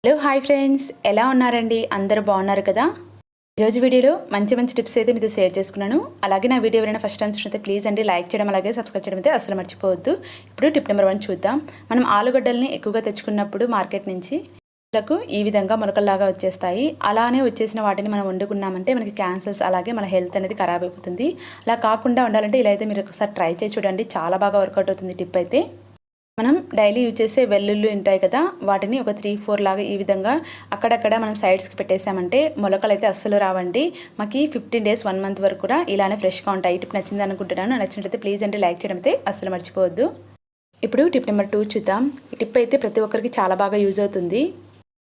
Hello hi friends, ఎలా ఉన్నారండి? అందరూ బాగున్నారు కదా? ఈరోజు వీడియోలో మంచి మంచి టిప్స్ అయితే మీతో షేర్ చేసుకున్నాను. అలాగే నా వీడియో ఎవరైనా ఫస్ట్ టైం చూసినట్లయితే ప్లీజ్ అండి లైక్ చేయడం అలాగే సబ్స్క్రైబ్ చేయడం అయితే అసలు మర్చిపోవద్దు. ఇప్పుడు టిప్ నెంబర్ 1 చూద్దాం. మనం ఆలుగడ్డల్ని ఎక్కువగా తెచ్చుకున్నప్పుడు మార్కెట్ నుంచి ఈ విధంగా మొలకల్లాగా వచ్చేస్తాయి. అలానే వచ్చేసిన వాటిని మనం వండుకున్నామంటే మనకి క్యాన్సర్స్ అలాగే మన హెల్త్ అనేది ఖరాబ్ అయిపోతుంది. అలా కాకుండా ఉండాలంటే ఇలా అయితే మీరు ఒకసారి ట్రై చేసి చూడండి. చాలా బాగా వర్కౌట్ అవుతుంది టిప్ అయితే. మనం డైలీ యూజ్ చేసే వెల్లుల్లి ఉంటాయి కదా, వాటిని ఒక 3-4 లాగా ఈ విధంగా అక్కడక్కడ మనం సైడ్స్కి పెట్టేసామంటే మొలకలు అయితే అస్సలు రావండి. మాకు 15 డేస్ 1 మంత్ వరకు కూడా ఇలానే ఫ్రెష్గా ఉంటాయి. టిప్ నచ్చింది అనుకుంటున్నాను. నచ్చినట్లయితే ప్లీజ్ అంటే లైక్ చేయడం అయితే అస్సలు మర్చిపోవద్దు. ఇప్పుడు టిప్ నెంబర్ 2 చూద్దాం. ఈ టిప్ అయితే ప్రతి ఒక్కరికి చాలా బాగా యూజ్ అవుతుంది.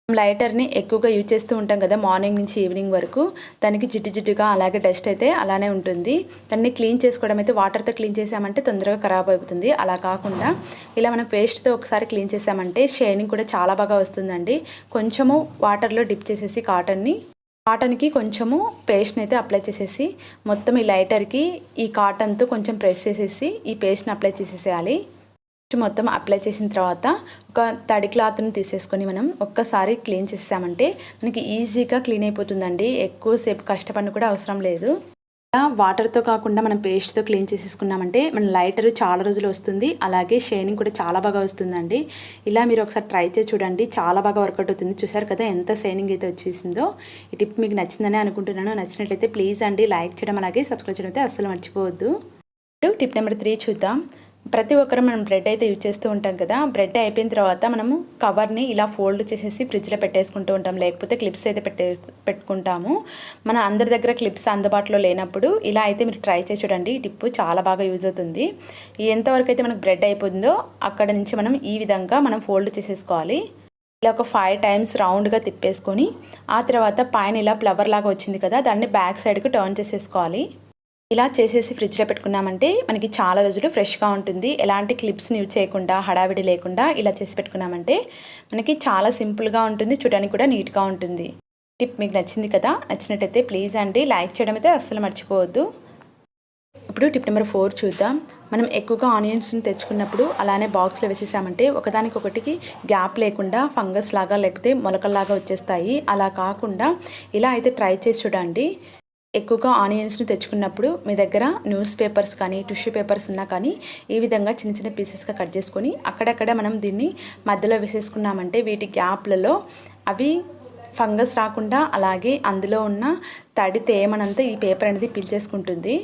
లైటర్ని ఎక్కువగా యూజ్ చేస్తూ ఉంటాం కదా, మార్నింగ్ నుంచి ఈవినింగ్ వరకు. దానికి జిడ్డుగా అలాగే డస్ట్ అయితే అలానే ఉంటుంది. దాన్ని క్లీన్ చేసుకోవడం అయితే వాటర్తో క్లీన్ చేసామంటే తొందరగా ఖరాబ్ అయిపోతుంది. అలా కాకుండా ఇలా మనం పేస్ట్తో ఒకసారి క్లీన్ చేసామంటే షైనింగ్ కూడా చాలా బాగా వస్తుందండి. కొంచెము వాటర్లో డిప్ చేసేసి కాటన్కి కొంచెము పేస్ట్ని అయితే అప్లై చేసేసి మొత్తం ఈ లైటర్కి ఈ కాటన్తో కొంచెం ప్రెస్ చేసేసి ఈ పేస్ట్ని అప్లై చేసేసేయాలి. మొత్తం అప్లై చేసిన తర్వాత ఒక తడి క్లాత్ని తీసేసుకొని మనం ఒక్కసారి క్లీన్ చేసామంటే మనకి ఈజీగా క్లీన్ అయిపోతుందండి. ఎక్కువసేపు కష్టపడిన కూడా అవసరం లేదు. వాటర్తో కాకుండా మనం పేస్ట్తో క్లీన్ చేసేసుకున్నామంటే మన లైటర్ చాలా రోజులు వస్తుంది. అలాగే షైనింగ్ కూడా చాలా బాగా వస్తుందండి. ఇలా మీరు ఒకసారి ట్రై చేసి చూడండి. చాలా బాగా వర్కౌట్ అవుతుంది. చూసారు కదా ఎంత షైనింగ్ అయితే వచ్చేసిందో. ఈ టిప్ మీకు నచ్చిందని అనుకుంటున్నాను. నచ్చినట్లయితే ప్లీజ్ అండి లైక్ చేయడం అలాగే సబ్స్క్రైబ్ చేయడం అయితే అస్సలు మర్చిపోవద్దు. ఇప్పుడు టిప్ నెంబర్ 3 చూద్దాం. ప్రతి ఒక్కరు మనం బ్రెడ్ అయితే యూజ్ చేస్తూ ఉంటాం కదా. బ్రెడ్ అయిపోయిన తర్వాత మనము కవర్ని ఇలా ఫోల్డ్ చేసేసి ఫ్రిడ్జ్లో పెట్టేసుకుంటూ ఉంటాం. లేకపోతే క్లిప్స్ అయితే పెట్టుకుంటాము. మన అందరి దగ్గర క్లిప్స్ అందుబాటులో లేనప్పుడు ఇలా అయితే మీరు ట్రై చేసి చూడండి. ఈ టిప్ చాలా బాగా యూజ్ అవుతుంది. ఎంతవరకు అయితే మనకు బ్రెడ్ అయిపోతుందో అక్కడ నుంచి మనం ఈ విధంగా మనం ఫోల్డ్ చేసేసుకోవాలి. ఇలా ఒక 5 టైమ్స్ రౌండ్గా తిప్పేసుకొని ఆ తర్వాత పైన ఇలా ఫ్లవర్ లాగా వచ్చింది కదా, దాన్ని బ్యాక్ సైడ్కి టర్న్ చేసేసుకోవాలి. ఇలా చేసేసి ఫ్రిడ్జ్లో పెట్టుకున్నామంటే మనకి చాలా రోజులు ఫ్రెష్గా ఉంటుంది. ఎలాంటి క్లిప్స్ని యూజ్ చేయకుండా హడావిడి లేకుండా ఇలా చేసి పెట్టుకున్నామంటే మనకి చాలా సింపుల్గా ఉంటుంది. చూడడానికి కూడా నీట్గా ఉంటుంది. టిప్ మీకు నచ్చింది కదా? నచ్చినట్టయితే ప్లీజ్ అండి లైక్ చేయడం అయితే అస్సలు మర్చిపోవద్దు. ఇప్పుడు టిప్ నెంబర్ 4 చూద్దాం. మనం ఎక్కువగా ఆనియన్స్ని తెచ్చుకున్నప్పుడు అలానే బాక్స్లో వేసేసామంటే ఒకదానికొకటికి గ్యాప్ లేకుండా ఫంగస్ లాగా లేకపోతే మొలకల్లాగా వచ్చేస్తాయి. అలా కాకుండా ఇలా అయితే ట్రై చేసి చూడండి. ఎక్కువగా ఆనియన్స్ని తెచ్చుకున్నప్పుడు మీ దగ్గర న్యూస్ పేపర్స్ కానీ టిష్యూ పేపర్స్ ఉన్నా కానీ ఈ విధంగా చిన్న చిన్న పీసెస్గా కట్ చేసుకొని అక్కడక్కడ మనం దీన్ని మధ్యలో వేసేసుకున్నామంటే వీటి గ్యాప్లలో అవి ఫంగస్ రాకుండా అలాగే అందులో ఉన్న తడి తేమనంతా ఈ పేపర్ అనేది పీల్చేసుకుంటుంది.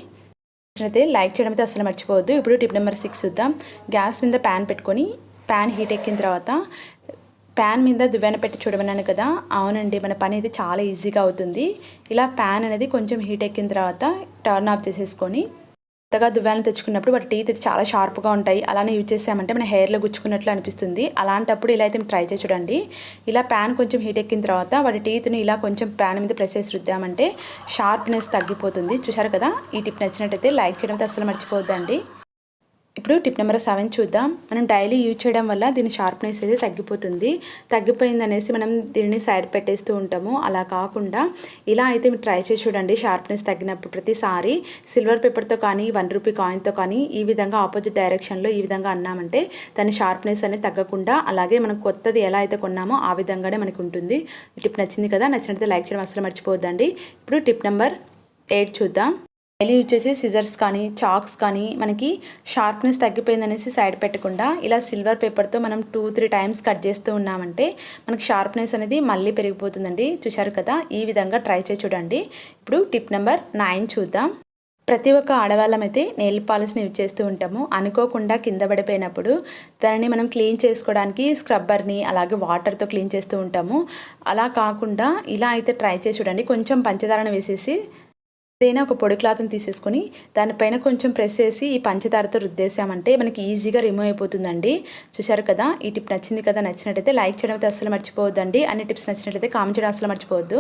అయితే లైక్ చేయడం అయితే అసలు మర్చిపోవద్దు. ఇప్పుడు టిప్ నెంబర్ 6 చూద్దాం. గ్యాస్ మీద ప్యాన్ పెట్టుకొని ప్యాన్ హీట్ ఎక్కిన తర్వాత ప్యాన్ మీద దువ్వెన పెట్టి చూడమన్నాను కదా. అవునండి, మన పని అయితే చాలా ఈజీగా అవుతుంది. ఇలా ప్యాన్ అనేది కొంచెం హీట్ ఎక్కిన తర్వాత టర్న్ ఆఫ్ చేసేసుకొని కొత్తగా దువ్వెన తెచ్చుకున్నప్పుడు వాటి టీత్ అయితే చాలా షార్ప్గా ఉంటాయి. అలానే యూజ్ చేసామంటే మన హెయిర్లో గుచ్చుకున్నట్లు అనిపిస్తుంది. అలాంటప్పుడు ఇలా అయితే ట్రై చేసి చూడండి. ఇలా ప్యాన్ కొంచెం హీట్ ఎక్కిన తర్వాత వాటి టీత్ని ఇలా కొంచెం ప్యాన్ మీద ప్రెస్ చేసి రుద్దామంటే షార్ప్నెస్ తగ్గిపోతుంది. చూసారు కదా? ఈ టిప్ నచ్చినట్టయితే లైక్ చేయడం అయితే అస్సలు మర్చిపోవద్దండి. ఇప్పుడు టిప్ నెంబర్ 7 చూద్దాం. మనం డైలీ యూజ్ చేయడం వల్ల దీని షార్ప్నెస్ అయితే తగ్గిపోయింది అనేసి మనం దీన్ని సైడ్ పెట్టేస్తూ ఉంటాము. అలా కాకుండా ఇలా అయితే మీరు ట్రై చేసి చూడండి. షార్ప్నెస్ తగ్గినప్పుడు ప్రతిసారి సిల్వర్ పేపర్తో కానీ 1 రూపీ కాయిన్తో కానీ ఈ విధంగా ఆపోజిట్ డైరెక్షన్లో ఈ విధంగా అన్నామంటే దాని షార్ప్నెస్ అనేది తగ్గకుండా అలాగే మనం కొత్తది ఎలా అయితే కొన్నామో ఆ విధంగానే మనకు ఉంటుంది. టిప్ నచ్చింది కదా? నచ్చినట్లయితే లైక్ చేయడం అసలు మర్చిపోవద్దండి. ఇప్పుడు టిప్ నెంబర్ 8 చూద్దాం. డైలీ యూజ్ చేసే సిజర్స్ కానీ చాక్స్ కానీ మనకి షార్ప్నెస్ తగ్గిపోయిందనేసి సైడ్ పెట్టకుండా ఇలా సిల్వర్ పేపర్తో మనం 2-3 టైమ్స్ కట్ చేస్తూ ఉన్నామంటే మనకి షార్ప్నెస్ అనేది మళ్ళీ పెరిగిపోతుందండి. చూశారు కదా? ఈ విధంగా ట్రై చేసి చూడండి. ఇప్పుడు టిప్ నెంబర్ 9 చూద్దాం. ప్రతి ఒక్క ఆడవాళ్ళమైతే నెయిల్ పాలిష్ని యూజ్ చేస్తూ ఉంటాము. అనుకోకుండా కింద పడిపోయినప్పుడు దానిని మనం క్లీన్ చేసుకోవడానికి స్క్రబ్బర్ని అలాగే వాటర్తో క్లీన్ చేస్తూ ఉంటాము. అలా కాకుండా ఇలా అయితే ట్రై చేసి చూడండి. కొంచెం పంచదారను వేసేసి ఏదైనా ఒక పొడి క్లాత్ని తీసేసుకొని దానిపైన కొంచెం ప్రెస్ చేసి ఈ పంచదారతో రుద్దేసామంటే మనకి ఈజీగా రిమూవ్ అయిపోతుందండి. చూశారు కదా? ఈ టిప్ నచ్చింది కదా? నచ్చినట్టయితే లైక్ చేయడం అయితే అస్సలు మర్చిపోవద్దండి. అన్ని టిప్స్ నచ్చినట్లయితే కామెంట్ చేయడం అస్సలు మర్చిపోవద్దు.